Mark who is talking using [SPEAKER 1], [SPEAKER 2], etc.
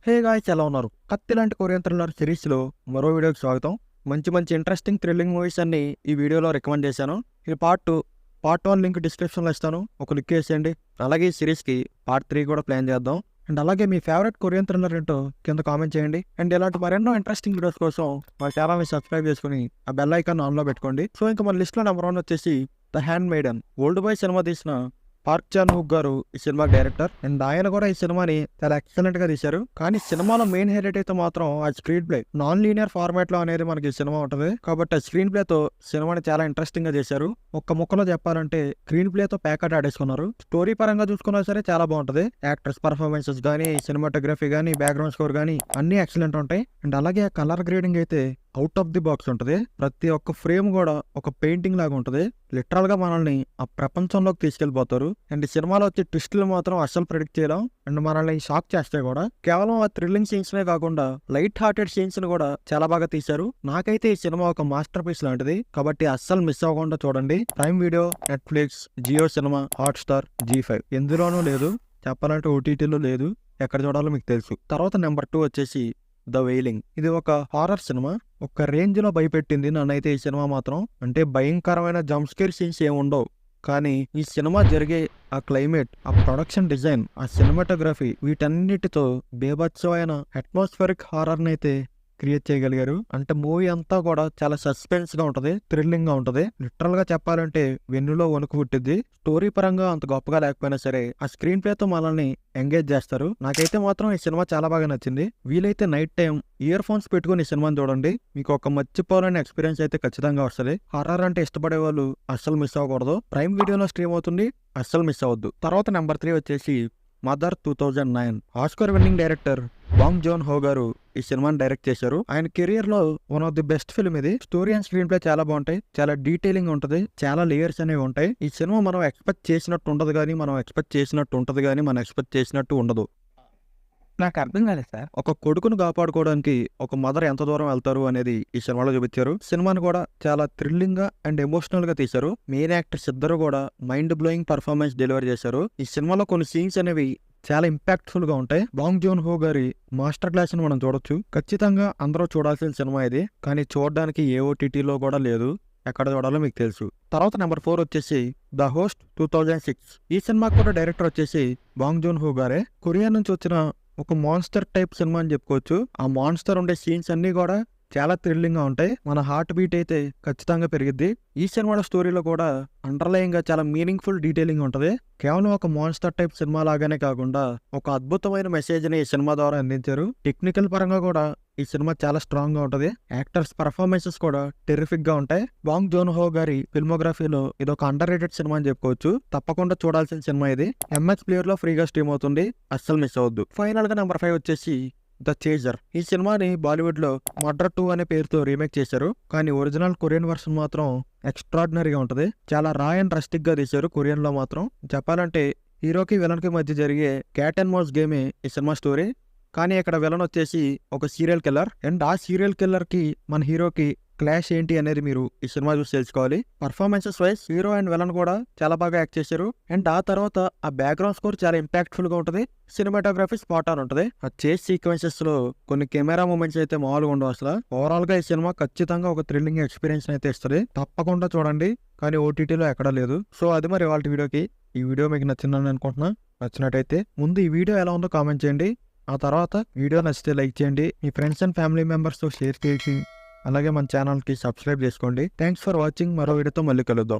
[SPEAKER 1] Hey guys, ఎలా ఉన్నారు? కత్తి లాంటి కొరియన్ థ్రిల్లర్ సిరీస్లో మరో వీడియోకి స్వాగతం. మంచి ఇంట్రెస్టింగ్ థ్రిల్లింగ్ మూవీస్ అన్ని ఈ వీడియోలో రికమెండ్ చేశాను. ఇది పార్ట్ 2. పార్ట్ 1 లింక్ డిస్క్రిప్షన్లో ఇస్తాను, ఒక లిక్ వేసేయండి. అలాగే ఈ సిరీస్కి పార్ట్ 3 కూడా ప్లాన్ చేద్దాం. అండ్ అలాగే మీ ఫేవరెట్ కొరియన్ థ్రిల్లర్ ఏంటో కింద కామెంట్ చేయండి. అండ్ ఇలాంటి మరెన్నో ఇంట్రెస్టింగ్ వీడియోస్ కోసం మా ఛానల్ని సబ్స్క్రైబ్ చేసుకుని ఆ బెల్ ఐకాన్ ఆన్లో పెట్టుకోండి. సో ఇంకా మన లిస్ట్లో నెంబర్ 1 వచ్చేసి the handmaiden. Old boy సినిమా తీసిన పార్క్ చాన్ హుక్ గారు ఈ సినిమా డైరెక్టర్. అండ్ ఆయన కూడా ఈ సినిమాని చాలా ఎక్సలెంట్ గా తీశారు. కానీ సినిమాలో మెయిన్ హైలైట్ అయితే మాత్రం ఆ screen play. Non linear format లో అనేది మనకి సినిమా ఉంటది కాబట్టి ఆ స్క్రీన్ ప్లే తో సినిమాని చాలా ఇంట్రెస్టింగ్ గా చేశారు. ఒక్క ముక్కలో చెప్పాలంటే స్క్రీన్ ప్లే తో ప్యాకెట్ ఆడేసుకున్నారు. స్టోరీ పరంగా చూసుకున్నా సరే చాలా బాగుంటది. యాక్టర్స్ పర్ఫార్మెన్సెస్ గానీ, సినిమాటోగ్రఫీ గానీ, బ్యాక్గ్రౌండ్ స్కోర్ గానీ అన్ని ఎక్సలెంట్ ఉంటాయి. అండ్ అలాగే కలర్ గ్రేడింగ్ అయితే అవుట్ ఆఫ్ ది బాక్స్ ఉంటది. ప్రతి ఒక్క ఫ్రేమ్ కూడా ఒక పెయింటింగ్ లాగా ఉంటది. లిటరల్ గా మనల్ని ఆ ప్రపంచంలోకి తీసుకెళ్లిపోతారు. అండ్ ఈ సినిమాలో వచ్చే ట్విస్టులు మాత్రం అస్సలు ప్రెడిక్ట్ చేయలేం. అండ్ మనల్ని షాక్ చేస్తాయి కూడా. కేవలం ఆ థ్రిల్లింగ్ సీన్స్ నే కాకుండా లైట్ హార్టెడ్ సీన్స్ ని కూడా చాలా బాగా తీశారు. నాకైతే ఈ సినిమా ఒక మాస్టర్ పీస్ లాంటిది కాబట్టి అస్సలు మిస్ అవ్వకుండా చూడండి. Prime Video, Netflix, Jio cinema, Hotstar, G5 ఎందులోనూ లేదు. చెప్పాలంటే OTTలో లేదు. ఎక్కడ చూడాలో మీకు తెలుసు. తర్వాత నెంబర్ 2 వచ్చేసి ద వెయిలింగ్. ఇది ఒక హారర్ సినిమా. ఒక రేంజ్ లో భయపెట్టింది నన్నైతే ఈ సినిమా మాత్రం. అంటే భయంకరమైన జంప్ స్కేర్ సీన్స్ ఏముండవు, కానీ ఈ సినిమా జరిగే ఆ క్లైమేట్, ఆ ప్రొడక్షన్ డిజైన్, ఆ సినిమాటోగ్రఫీ వీటన్నిటితో బేభత్సమైన అట్మాస్ఫిరిక్ హారర్ నైతే క్రియేట్ చేయగలిగారు. అంటే మూవీ అంతా కూడా చాలా సస్పెన్స్ గా ఉంటది, థ్రిల్లింగ్ గా ఉంటది. లిటరల్ గా చెప్పాలంటే వెన్నులో వణుకు పుట్టింది. స్టోరీ పరంగా అంత గొప్పగా లేకపోయినా సరే ఆ స్క్రీన్ ప్లే తో మనల్ని ఎంగేజ్ చేస్తారు. నాకైతే మాత్రం ఈ సినిమా చాలా బాగా నచ్చింది. వీలైతే నైట్ టైం ఇయర్ ఫోన్స్ పెట్టుకుని ఈ సినిమాని చూడండి. మీకు ఒక మర్చిపోలేని ఎక్స్పీరియన్స్ అయితే ఖచ్చితంగా వస్తుంది. హారర్ అంటే ఇష్టపడే వాళ్ళు అస్సలు మిస్ అవ్వకూడదు. ప్రైమ్ వీడియోలో స్ట్రీమ్ అవుతుంది, అస్సలు మిస్ అవ్వద్దు. తర్వాత నెంబర్ 3 వచ్చేసి Mother 2009. Oscar winning director Bong Joon Ho గారు ఈ సినిమాని డైరెక్ట్ చేశారు. ఆయన కెరియర్ లో one of the best film ఇది. స్టోరీ అండ్ స్క్రీన్ ప్లే చాలా బాగుంటాయి. చాలా డీటెయిలింగ్ ఉంటది. చాలా లేయర్స్ అనేవి ఉంటాయి. ఈ సినిమా మనం ఎక్స్పెక్ట్ చేసినట్టు ఉండదు కానీ, మనం ఎక్స్పెక్ట్ చేసినట్టు ఉంటది కానీ, మనం ఎక్స్పెక్ట్ చేసినట్టు ఉండదు.
[SPEAKER 2] నాకు అర్థం కాలేదు సార్.
[SPEAKER 1] ఒక కొడుకును కాపాడుకోవడానికి ఒక మదర్ ఎంత దూరం వెళ్తారు అనేది ఈ సినిమాలో చూపించారు. సినిమాని కూడా చాలా థ్రిల్లింగ్ గా అండ్ ఎమోషనల్ గా తీశారు. మెయిన్ యాక్టర్స్ ఇద్దరు కూడా మైండ్ బ్లోయింగ్ పర్ఫార్మెన్స్ డెలివరీ చేశారు. ఈ సినిమాలో కొన్ని సీన్స్ అనేవి చాలా ఇంపాక్ట్ఫుల్ గా ఉంటాయి. బాంగ్ జోన్ హో గారి మాస్టర్ క్లాస్ ని మనం చూడొచ్చు. ఖచ్చితంగా అందరూ చూడాల్సిన సినిమా ఇది. కానీ చూడడానికి ఏ OTTలో కూడా లేదు. ఎక్కడ చూడాలో మీకు తెలుసు. తర్వాత నెంబర్ 4 వచ్చేసి ద హోస్ట్ 2006. ఈ సినిమాకి కూడా డైరెక్టర్ వచ్చేసి బాంగ్ జోన్ హో గారే. కొరియా నుంచి వచ్చిన ఒక మాన్స్టర్ టైప్ సినిమా అని చెప్పుకోవచ్చు. ఆ మాన్స్టర్ ఉండే సీన్స్ అన్ని కూడా చాలా థ్రిల్లింగ్ గా ఉంటాయి. మన హార్ట్ బీట్ అయితే ఖచ్చితంగా పెరిగిద్ది. ఈ సినిమా స్టోరీలో కూడా అండర్లైన్ గా చాలా మీనింగ్ఫుల్ డీటెయిలింగ్ ఉంటది. కేవలం ఒక మాన్స్టర్ టైప్ సినిమా లాగానే కాకుండా ఒక అద్భుతమైన మెసేజ్ ని ఈ సినిమా ద్వారా అందించారు. టెక్నికల్ పరంగా కూడా ఈ సినిమా చాలా స్ట్రాంగ్ గా ఉంటది. యాక్టర్స్ పర్ఫార్మెన్సెస్ కూడా టెరిఫిక్ గా ఉంటాయి. బాంగ్ జోన్ హో గారి ఫిల్మోగ్రఫీలో ఇది ఒక అండర్ రేటెడ్ సినిమా అని చెప్పుకోవచ్చు. తప్పకుండా చూడాల్సిన సినిమా ఇది. MX ప్లేయర్ లో ఫ్రీగా స్ట్రీమ్ అవుతుంది, అస్సలు మిస్ అవ్వద్దు. ఫైనల్ గా నెంబర్ 5 వచ్చేసి ద చేజర్. ఈ సినిమాని బాలీవుడ్ లో మర్డర్ 2 అనే పేరుతో రీమేక్ చేశారు. కానీ ఒరిజినల్ కొరియన్ వర్షన్ మాత్రం ఎక్స్ట్రాడినరీగా ఉంటది. చాలా రా అండ్ రస్టిక్ గా తీశారు కొరియన్ లో మాత్రం. చెప్పాలంటే హీరోకి విలన్ కి మధ్య జరిగే క్యాట్ అండ్ మౌస్ గేమే ఈ సినిమా స్టోరీ. కానీ ఇక్కడ విలన్ వచ్చేసి ఒక సీరియల్ కిల్లర్. అండ్ ఆ సీరియల్ కిల్లర్ కి మన హీరోకి క్లాష్ ఏంటి అనేది మీరు ఈ సినిమా చూసి తెలుసుకోవాలి. Performances wise hero and villain కూడా చాలా బాగా యాక్ట్ చేశారు. అండ్ ఆ తర్వాత ఆ బ్యాక్గ్రౌండ్ స్కోర్ చాలా ఇంపాక్ట్ఫుల్ గా ఉంటది. సినిమాటోగ్రఫీ స్పాట్ ఆన్ ఉంటది. ఆ చేస్ సీక్వెన్సెస్ లో కొన్ని కెమెరా మూమెంట్స్ అయితే మామూలుగా ఉండవు అసలు. ఓవరాల్ గా ఈ సినిమా ఖచ్చితంగా ఒక థ్రిల్లింగ్ ఎక్స్పీరియన్స్ అయితే ఇస్తుంది. తప్పకుండా చూడండి. కానీ OTTలో ఎక్కడా లేదు. సో అది మరి వాళ్ళ వీడియోకి. ఈ వీడియో మీకు నచ్చిందని అనుకుంటున్నా. నచ్చినట్టయితే ముందు ఈ వీడియో ఎలా ఉందో కామెంట్ చేయండి. ఆ తర్వాత వీడియో నచ్చితే లైక్ చేయండి. మీ ఫ్రెండ్స్ అండ్ ఫ్యామిలీ మెంబర్స్తో షేర్ చేసి అలాగే మన ఛానల్కి సబ్స్క్రైబ్ చేసుకోండి. Thanks for watching. మరో వీడియోతో మళ్ళీ కలుద్దాం.